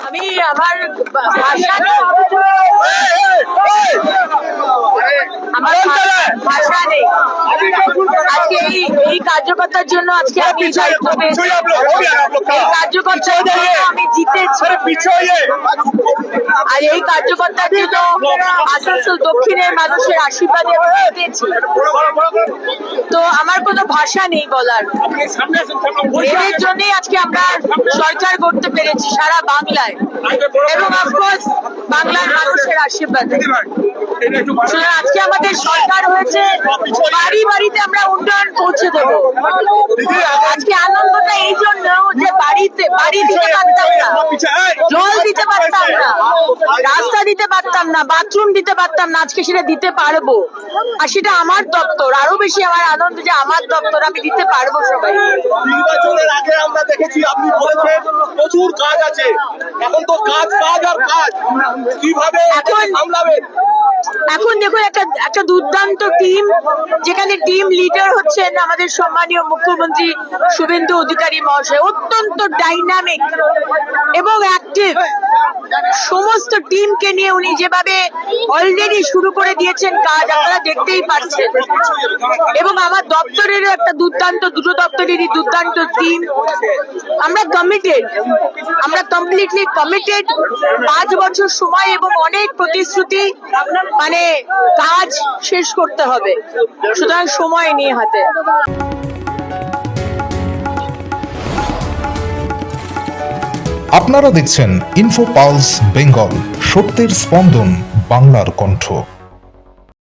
আমি আমার ভাষা ভাষা নেই। আজকে এই কার্যকর্তার জন্য আজকে আমি দায়িত্ব পেয়েছি। এই কার্যকর্তার জন্য আমি জিতেছি, আর এই কার্যকর্তার জন্য আসানসোল দক্ষিণের মানুষের আশীর্বাদে আমি জিতেছি। তো আমার কোনো ভাষা নেই বলার। এর জন্যই আজকে আমরা সরকার করতে পেরেছি সারা বাংলায়, এবং অফকোর্স বাংলার মানুষের আশীর্বাদে। আজকে আমাদের সরকার হয়েছে, বাড়ি বাড়িতে আমরা উন্নয়ন পৌঁছে দেবো। আজকে আনন্দটা এই জন্য যে বাড়ি দিতে পারতাম না, জল দিতে পারতাম না, রাস্তা দিতে পারতাম না, বাথরুম দিতে পারতাম না, আজকে সেটা দিতে পারবো। আর সেটা আমার দপ্তর। আরো বেশি আমার আনন্দ যে আমার দপ্তর, আমি দিতে পারবো সবাই। নির্বাচনের আগে আমরা দেখেছি আপনি বলেছেন প্রচুর কাজ আছে, এখন তো কাজ আর কাজ, কিভাবে সামলাবেন? এখন দেখুন, একটা দুর্দান্ত টিম, যেখানে টিম লিডার হচ্ছেন আমাদের সম্মানীয় মুখ্যমন্ত্রী শুভেন্দু অধিকারী মহাশয়, অত্যন্ত ডাইনামিক এবং অ্যাক্টিভ। সমস্ত টিমকে নিয়ে উনি যেভাবে অলরেডি শুরু করে দিয়েছেন কাজ, আপনারা দেখতেই পাচ্ছেন। এবং আমার দপ্তরেরও একটা দুর্দান্ত, দুটো দপ্তরেরই দুর্দান্ত টিম। আমরা কমিটেড, আমরা কমপ্লিটলি কমিটেড। 5 বছর সময় এবং অনেক প্রতিশ্রুতি, মানে কাজ শেষ করতে হবে, সুতরাং সময় নিয়ে হাতে। আপনারা দেখছেন ইনফো পালস বেঙ্গল, সত্যের স্পন্দন, বাংলার কণ্ঠ।